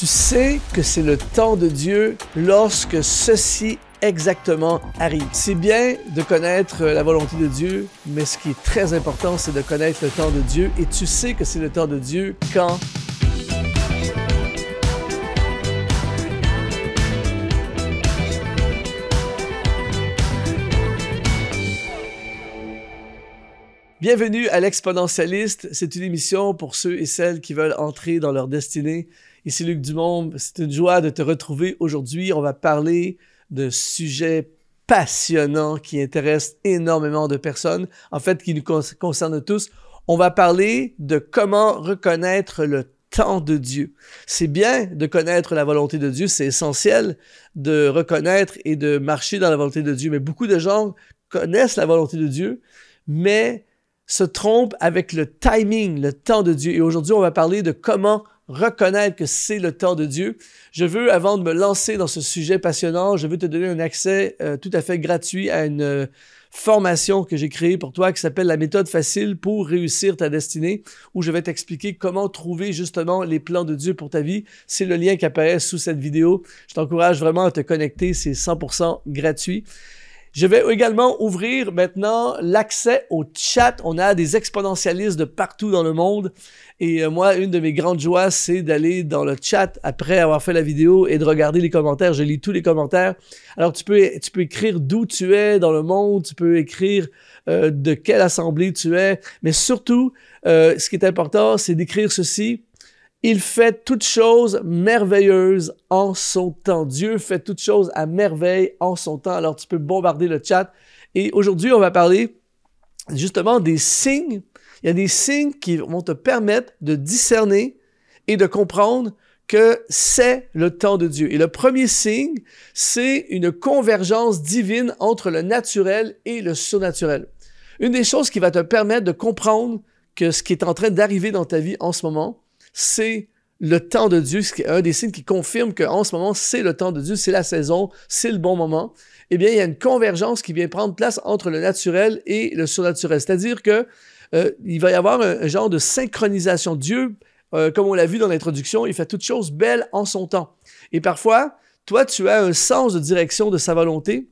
Tu sais que c'est le temps de Dieu lorsque ceci exactement arrive. C'est bien de connaître la volonté de Dieu, mais ce qui est très important, c'est de connaître le temps de Dieu. Et tu sais que c'est le temps de Dieu quand... Bienvenue à l'Exponentialiste. C'est une émission pour ceux et celles qui veulent entrer dans leur destinée. Ici Luc Dumont, c'est une joie de te retrouver aujourd'hui. On va parler de sujets passionnants qui intéressent énormément de personnes, en fait qui nous concernent tous. On va parler de comment reconnaître le temps de Dieu. C'est bien de connaître la volonté de Dieu, c'est essentiel de reconnaître et de marcher dans la volonté de Dieu, mais beaucoup de gens connaissent la volonté de Dieu, mais se trompent avec le timing, le temps de Dieu. Et aujourd'hui, on va parler de comment reconnaître que c'est le temps de Dieu. Je veux, avant de me lancer dans ce sujet passionnant, je veux te donner un accès tout à fait gratuit à une formation que j'ai créée pour toi qui s'appelle la méthode facile pour réussir ta destinée, où je vais t'expliquer comment trouver justement les plans de Dieu pour ta vie. C'est le lien qui apparaît sous cette vidéo. Je t'encourage vraiment à te connecter, c'est 100% gratuit. Je vais également ouvrir maintenant l'accès au chat. On a des exponentialistes de partout dans le monde. Et moi, une de mes grandes joies, c'est d'aller dans le chat après avoir fait la vidéo et de regarder les commentaires. Je lis tous les commentaires. Alors, tu peux écrire d'où tu es dans le monde. Tu peux écrire de quelle assemblée tu es. Mais surtout, ce qui est important, c'est d'écrire ceci. Il fait toutes choses merveilleuses en son temps. Dieu fait toutes choses à merveille en son temps. Alors, tu peux bombarder le chat. Et aujourd'hui, on va parler justement des signes. Il y a des signes qui vont te permettre de discerner et de comprendre que c'est le temps de Dieu. Et le premier signe, c'est une convergence divine entre le naturel et le surnaturel. Une des choses qui va te permettre de comprendre que ce qui est en train d'arriver dans ta vie en ce moment, c'est le temps de Dieu, c'est un des signes qui confirme qu'en ce moment, c'est le temps de Dieu, c'est la saison, c'est le bon moment. Eh bien, il y a une convergence qui vient prendre place entre le naturel et le surnaturel. C'est-à-dire que il va y avoir un genre de synchronisation. Dieu, comme on l'a vu dans l'introduction, il fait toutes choses belles en son temps. Et parfois, toi, tu as un sens de direction de sa volonté,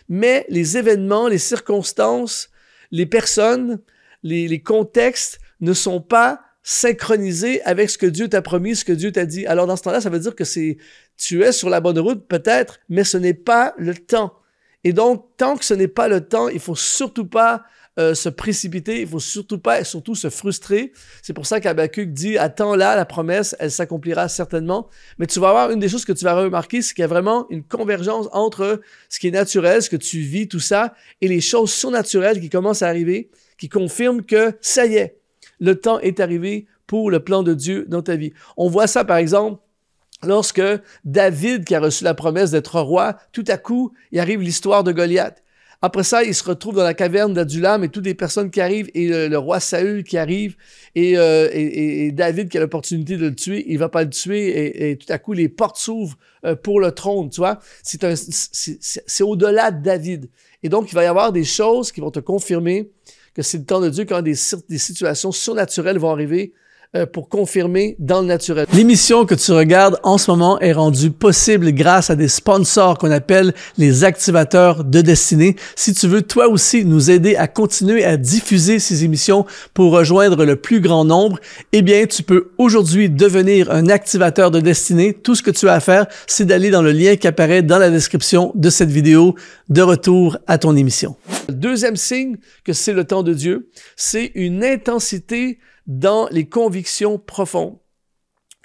mais les événements, les circonstances, les personnes, les contextes ne sont pas synchronisé avec ce que Dieu t'a promis, ce que Dieu t'a dit. Alors dans ce temps-là, ça veut dire que tu es sur la bonne route peut-être, mais ce n'est pas le temps. Et donc, tant que ce n'est pas le temps, il ne faut surtout pas se précipiter, il ne faut surtout pas et surtout se frustrer. C'est pour ça qu'Habakkuk dit « Attends-là, la promesse, elle s'accomplira certainement. » Mais tu vas avoir une des choses que tu vas remarquer, c'est qu'il y a vraiment une convergence entre ce qui est naturel, ce que tu vis, tout ça, et les choses surnaturelles qui commencent à arriver, qui confirment que ça y est, le temps est arrivé pour le plan de Dieu dans ta vie. On voit ça, par exemple, lorsque David, qui a reçu la promesse d'être roi, tout à coup, il arrive l'histoire de Goliath. Après ça, il se retrouve dans la caverne d'Adulam et toutes les personnes qui arrivent, et le roi Saül qui arrive, et David qui a l'opportunité de le tuer, il ne va pas le tuer, et tout à coup, les portes s'ouvrent pour le trône, tu vois. C'est au-delà de David. Et donc, il va y avoir des choses qui vont te confirmer que c'est le temps de Dieu quand des situations surnaturelles vont arriver pour confirmer dans le naturel. L'émission que tu regardes en ce moment est rendue possible grâce à des sponsors qu'on appelle les activateurs de destinée. Si tu veux toi aussi nous aider à continuer à diffuser ces émissions pour rejoindre le plus grand nombre, eh bien tu peux aujourd'hui devenir un activateur de destinée. Tout ce que tu as à faire, c'est d'aller dans le lien qui apparaît dans la description de cette vidéo. De retour à ton émission. Le deuxième signe que c'est le temps de Dieu, c'est une intensité dans les convictions profondes.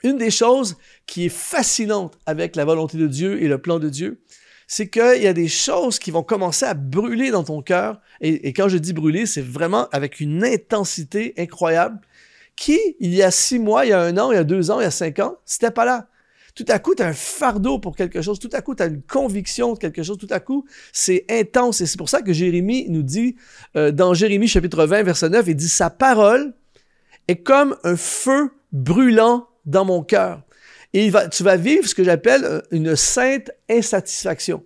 Une des choses qui est fascinante avec la volonté de Dieu et le plan de Dieu, c'est qu'il y a des choses qui vont commencer à brûler dans ton cœur. Et quand je dis brûler, c'est vraiment avec une intensité incroyable qui, il y a 6 mois, il y a 1 an, il y a 2 ans, il y a 5 ans, c'était pas là. Tout à coup, tu as un fardeau pour quelque chose. Tout à coup, tu as une conviction de quelque chose. Tout à coup, c'est intense. Et c'est pour ça que Jérémie nous dit, dans Jérémie chapitre 20, verset 9, il dit « Sa parole est comme un feu brûlant dans mon cœur. » Et tu vas vivre ce que j'appelle une sainte insatisfaction.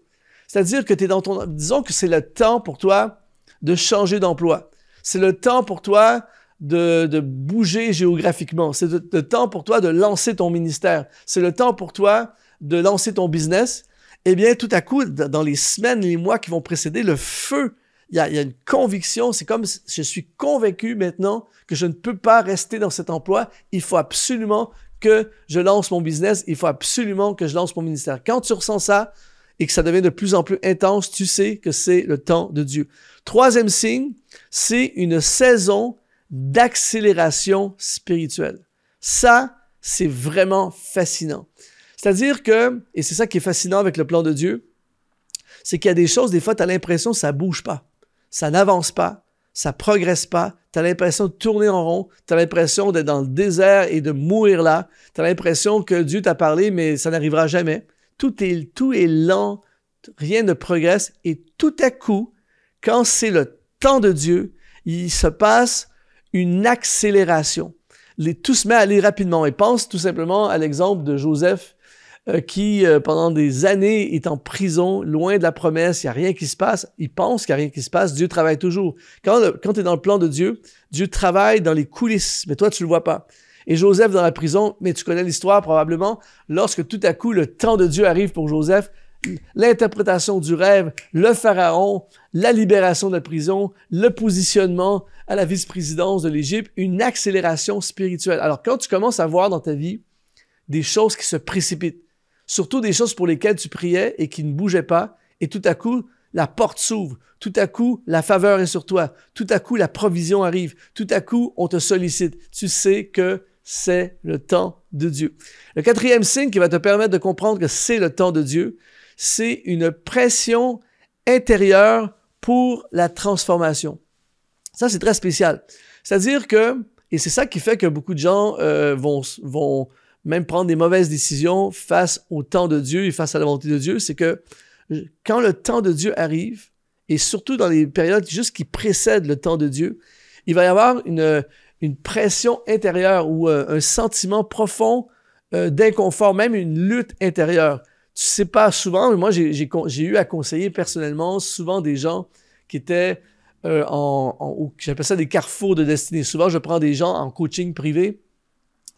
C'est-à-dire que tu es dans disons que c'est le temps pour toi de changer d'emploi. C'est le temps pour toi de bouger géographiquement. C'est le temps pour toi de lancer ton ministère. C'est le temps pour toi de lancer ton business. Eh bien, tout à coup, dans les semaines, les mois qui vont précéder, le feu, il y a une conviction. C'est comme je suis convaincu maintenant que je ne peux pas rester dans cet emploi. Il faut absolument que je lance mon business. Il faut absolument que je lance mon ministère. Quand tu ressens ça et que ça devient de plus en plus intense, tu sais que c'est le temps de Dieu. Troisième signe, c'est une saison d'accélération spirituelle. Ça, c'est vraiment fascinant. C'est-à-dire que, et c'est ça qui est fascinant avec le plan de Dieu, c'est qu'il y a des choses, des fois, tu as l'impression que ça ne bouge pas, ça n'avance pas, ça ne progresse pas, tu as l'impression de tourner en rond, tu as l'impression d'être dans le désert et de mourir là, tu as l'impression que Dieu t'a parlé, mais ça n'arrivera jamais. Tout est lent, rien ne progresse, et tout à coup, quand c'est le temps de Dieu, il se passe une accélération. Tout se met à aller rapidement. Et pense tout simplement à l'exemple de Joseph qui, pendant des années, est en prison, loin de la promesse, il n'y a rien qui se passe. Il pense qu'il n'y a rien qui se passe. Dieu travaille toujours. Quand tu es dans le plan de Dieu, Dieu travaille dans les coulisses, mais toi, tu ne le vois pas. Et Joseph dans la prison, mais tu connais l'histoire probablement, lorsque tout à coup, le temps de Dieu arrive pour Joseph, l'interprétation du rêve, le pharaon, la libération de la prison, le positionnement à la vice-présidence de l'Égypte, une accélération spirituelle. Alors, quand tu commences à voir dans ta vie des choses qui se précipitent, surtout des choses pour lesquelles tu priais et qui ne bougeaient pas, et tout à coup, la porte s'ouvre, tout à coup, la faveur est sur toi, tout à coup, la provision arrive, tout à coup, on te sollicite. Tu sais que c'est le temps de Dieu. Le quatrième signe qui va te permettre de comprendre que c'est le temps de Dieu, c'est une pression intérieure pour la transformation. Ça, c'est très spécial. C'est-à-dire que, et c'est ça qui fait que beaucoup de gens vont même prendre des mauvaises décisions face au temps de Dieu et face à la volonté de Dieu, c'est que quand le temps de Dieu arrive, et surtout dans les périodes juste qui précèdent le temps de Dieu, il va y avoir une pression intérieure ou un sentiment profond d'inconfort, même une lutte intérieure. Tu sais pas souvent, mais moi j'ai eu à conseiller personnellement souvent des gens qui étaient j'appelle ça des carrefours de destinée. Souvent, je prends des gens en coaching privé,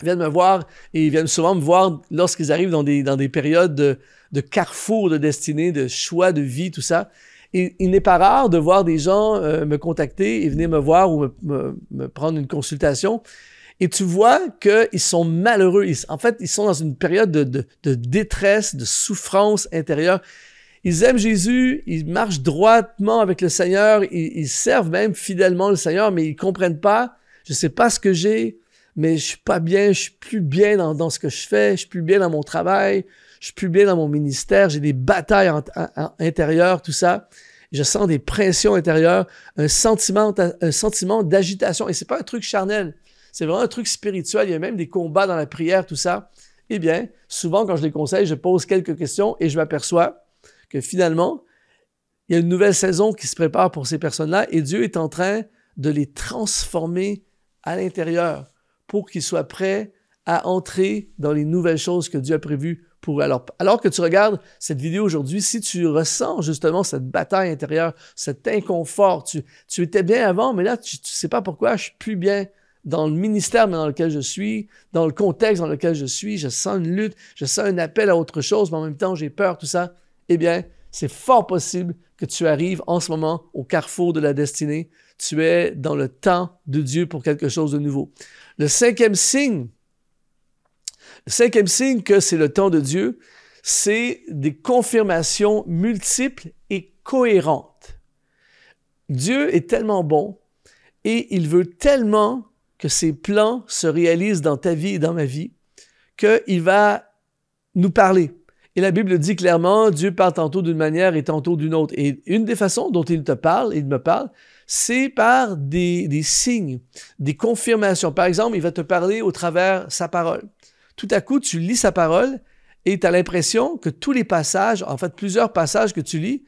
ils viennent me voir et ils viennent souvent me voir lorsqu'ils arrivent dans des périodes de carrefour de destinée, de choix de vie, tout ça. Et il n'est pas rare de voir des gens me contacter et venir me voir ou me prendre une consultation. Et tu vois qu'ils sont malheureux. En fait, ils sont dans une période de détresse, de souffrance intérieure. Ils aiment Jésus, ils marchent droitement avec le Seigneur, ils servent même fidèlement le Seigneur, mais ils ne comprennent pas. Je ne sais pas ce que j'ai, mais je ne suis pas bien, je ne suis plus bien dans ce que je fais, je ne suis plus bien dans mon travail, je ne suis plus bien dans mon ministère, j'ai des batailles intérieures, tout ça. Je sens des pressions intérieures, un sentiment d'agitation. Et ce n'est pas un truc charnel. C'est vraiment un truc spirituel. Il y a même des combats dans la prière, tout ça. Eh bien, souvent, quand je les conseille, je pose quelques questions et je m'aperçois que finalement, il y a une nouvelle saison qui se prépare pour ces personnes-là et Dieu est en train de les transformer à l'intérieur pour qu'ils soient prêts à entrer dans les nouvelles choses que Dieu a prévues pour eux. Alors que tu regardes cette vidéo aujourd'hui, si tu ressens justement cette bataille intérieure, cet inconfort, tu étais bien avant, mais là, tu ne sais pas pourquoi, je suis plus bien dans le ministère dans lequel je suis, dans le contexte dans lequel je suis, je sens une lutte, je sens un appel à autre chose, mais en même temps, j'ai peur, tout ça. Eh bien, c'est fort possible que tu arrives en ce moment au carrefour de la destinée. Tu es dans le temps de Dieu pour quelque chose de nouveau. Le cinquième signe que c'est le temps de Dieu, c'est des confirmations multiples et cohérentes. Dieu est tellement bon et il veut tellement que ses plans se réalisent dans ta vie et dans ma vie qu'il va nous parler. Et la Bible dit clairement, Dieu parle tantôt d'une manière et tantôt d'une autre. Et une des façons dont il me parle, c'est par des signes, des confirmations. Par exemple, il va te parler au travers sa parole. Tout à coup, tu lis sa parole et tu as l'impression que tous les passages, en fait plusieurs passages que tu lis,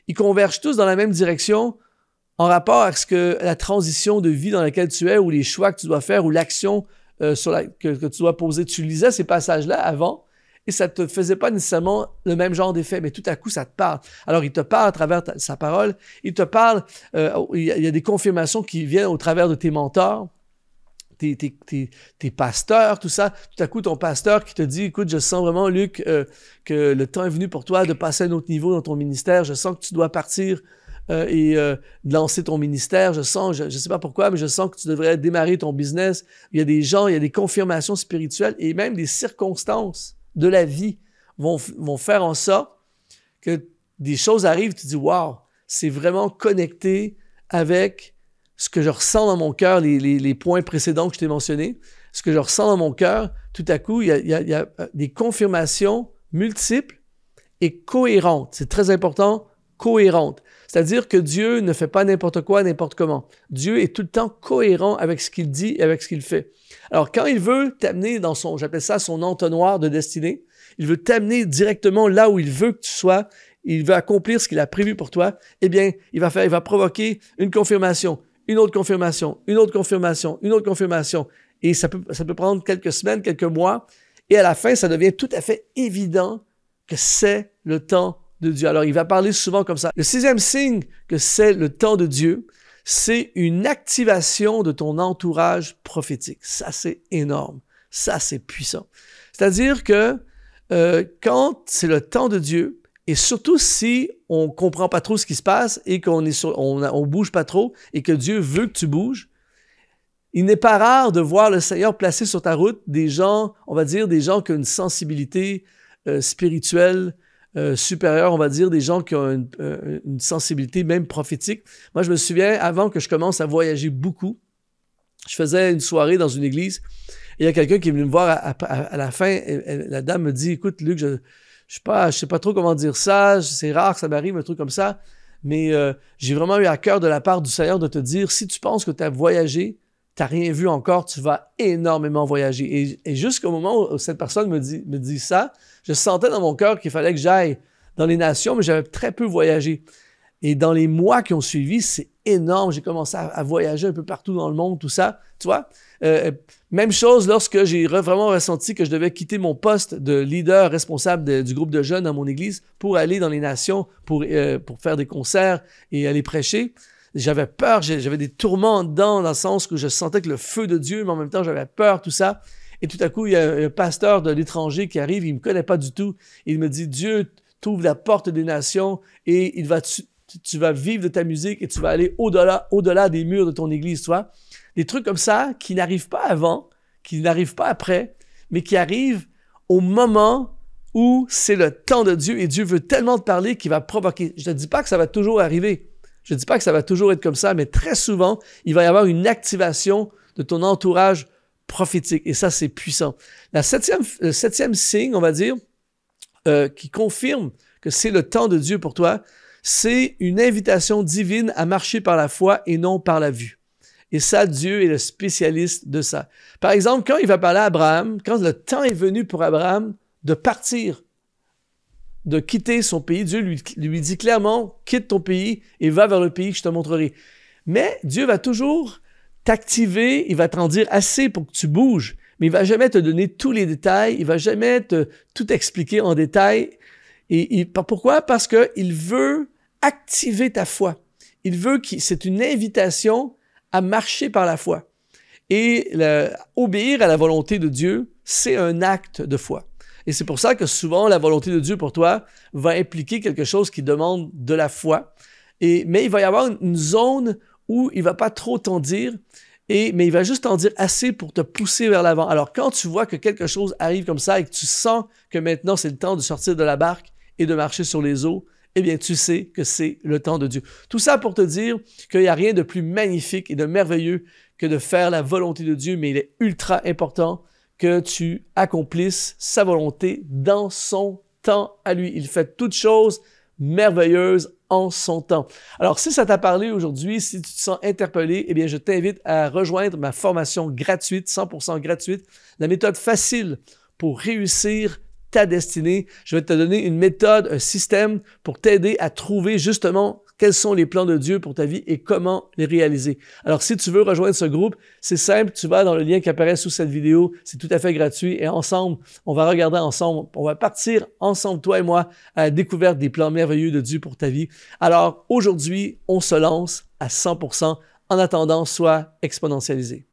ils convergent tous dans la même direction en rapport avec la transition de vie dans laquelle tu es ou les choix que tu dois faire ou l'action que tu dois poser. Tu lisais ces passages-là avant et ça ne te faisait pas nécessairement le même genre d'effet, mais tout à coup, ça te parle. Alors, il te parle à travers sa parole, il te parle, il y a des confirmations qui viennent au travers de tes mentors, tes pasteurs, tout ça. Tout à coup, ton pasteur qui te dit, écoute, je sens vraiment, Luc, que le temps est venu pour toi de passer à un autre niveau dans ton ministère. Je sens que tu dois partir et lancer ton ministère. Je sens, je ne sais pas pourquoi, mais je sens que tu devrais démarrer ton business. Il y a des gens, il y a des confirmations spirituelles et même des circonstances de la vie vont faire en sorte que des choses arrivent. Tu dis, wow, c'est vraiment connecté avec ce que je ressens dans mon cœur, les points précédents que je t'ai mentionnés. Ce que je ressens dans mon cœur, tout à coup, il y a des confirmations multiples et cohérentes. C'est très important, cohérentes. C'est-à-dire que Dieu ne fait pas n'importe quoi, n'importe comment. Dieu est tout le temps cohérent avec ce qu'il dit et avec ce qu'il fait. Alors, quand il veut t'amener dans j'appelle ça son entonnoir de destinée, il veut t'amener directement là où il veut que tu sois, il veut accomplir ce qu'il a prévu pour toi, eh bien, il va provoquer une confirmation, une autre confirmation, une autre confirmation, une autre confirmation. Et ça peut prendre quelques semaines, quelques mois, et à la fin, ça devient tout à fait évident que c'est le temps de Dieu. Alors, il va parler souvent comme ça. Le 6e signe que c'est le temps de Dieu, c'est une activation de ton entourage prophétique. Ça, c'est énorme. Ça, c'est puissant. C'est-à-dire que quand c'est le temps de Dieu, et surtout si on ne comprend pas trop ce qui se passe et qu'on on bouge pas trop et que Dieu veut que tu bouges, il n'est pas rare de voir le Seigneur placer sur ta route des gens, on va dire des gens qui ont une sensibilité spirituelle supérieure, on va dire, des gens qui ont une sensibilité même prophétique. Moi, je me souviens, avant que je commence à voyager beaucoup, je faisais une soirée dans une église et il y a quelqu'un qui est venu me voir à la fin. La dame me dit, écoute, Luc, je sais pas trop comment dire ça, c'est rare que ça m'arrive, un truc comme ça, mais j'ai vraiment eu à cœur de la part du Seigneur de te dire, si tu penses que tu as voyagé, tu n'as rien vu encore, tu vas énormément voyager. Et jusqu'au moment où cette personne me dit ça, je sentais dans mon cœur qu'il fallait que j'aille dans les nations, mais j'avais très peu voyagé. Et dans les mois qui ont suivi, c'est énorme. J'ai commencé à voyager un peu partout dans le monde, tout ça, tu vois. Même chose lorsque j'ai vraiment ressenti que je devais quitter mon poste de leader responsable du groupe de jeunes dans mon église pour aller dans les nations, pour faire des concerts et aller prêcher. J'avais peur, j'avais des tourments dans le sens que je sentais que le feu de Dieu, mais en même temps, j'avais peur, tout ça. Et tout à coup, il y a un pasteur de l'étranger qui arrive, il ne me connaît pas du tout. Il me dit, Dieu t'ouvre la porte des nations et tu vas vivre de ta musique et tu vas aller au-delà des murs de ton église, tu vois. Des trucs comme ça qui n'arrivent pas avant, qui n'arrivent pas après, mais qui arrivent au moment où c'est le temps de Dieu et Dieu veut tellement te parler qu'il va provoquer. Je ne te dis pas que ça va toujours arriver. Je ne dis pas que ça va toujours être comme ça, mais très souvent, il va y avoir une activation de ton entourage prophétique. Et ça, c'est puissant. Le septième signe, on va dire, qui confirme que c'est le temps de Dieu pour toi, c'est une invitation divine à marcher par la foi et non par la vue. Et ça, Dieu est le spécialiste de ça. Par exemple, quand il va parler à Abraham, quand le temps est venu pour Abraham de partir, de quitter son pays, Dieu lui dit clairement, quitte ton pays et va vers le pays que je te montrerai. Mais Dieu va toujours t'activer, il va t'en dire assez pour que tu bouges, mais il ne va jamais te donner tous les détails, il ne va jamais tout expliquer en détail. Et pourquoi? Parce qu'il veut activer ta foi. Il veut c'est une invitation à marcher par la foi. Et obéir à la volonté de Dieu, c'est un acte de foi. Et c'est pour ça que souvent, la volonté de Dieu pour toi va impliquer quelque chose qui demande de la foi. Mais il va y avoir une zone où il ne va pas trop t'en dire, mais il va juste t'en dire assez pour te pousser vers l'avant. Alors, quand tu vois que quelque chose arrive comme ça et que tu sens que maintenant, c'est le temps de sortir de la barque et de marcher sur les eaux, eh bien, tu sais que c'est le temps de Dieu. Tout ça pour te dire qu'il n'y a rien de plus magnifique et de merveilleux que de faire la volonté de Dieu, mais il est ultra important que tu accomplisses sa volonté dans son temps à lui. Il fait toutes choses merveilleuses en son temps. Alors, si ça t'a parlé aujourd'hui, si tu te sens interpellé, eh bien, je t'invite à rejoindre ma formation gratuite, 100% gratuite, la méthode facile pour réussir ta destinée. Je vais te donner une méthode, un système pour t'aider à trouver justement quels sont les plans de Dieu pour ta vie et comment les réaliser. Alors, si tu veux rejoindre ce groupe, c'est simple, tu vas dans le lien qui apparaît sous cette vidéo, c'est tout à fait gratuit et ensemble, on va regarder ensemble, on va partir ensemble, toi et moi, à la découverte des plans merveilleux de Dieu pour ta vie. Alors, aujourd'hui, on se lance à 100%. En attendant, sois exponentialisé.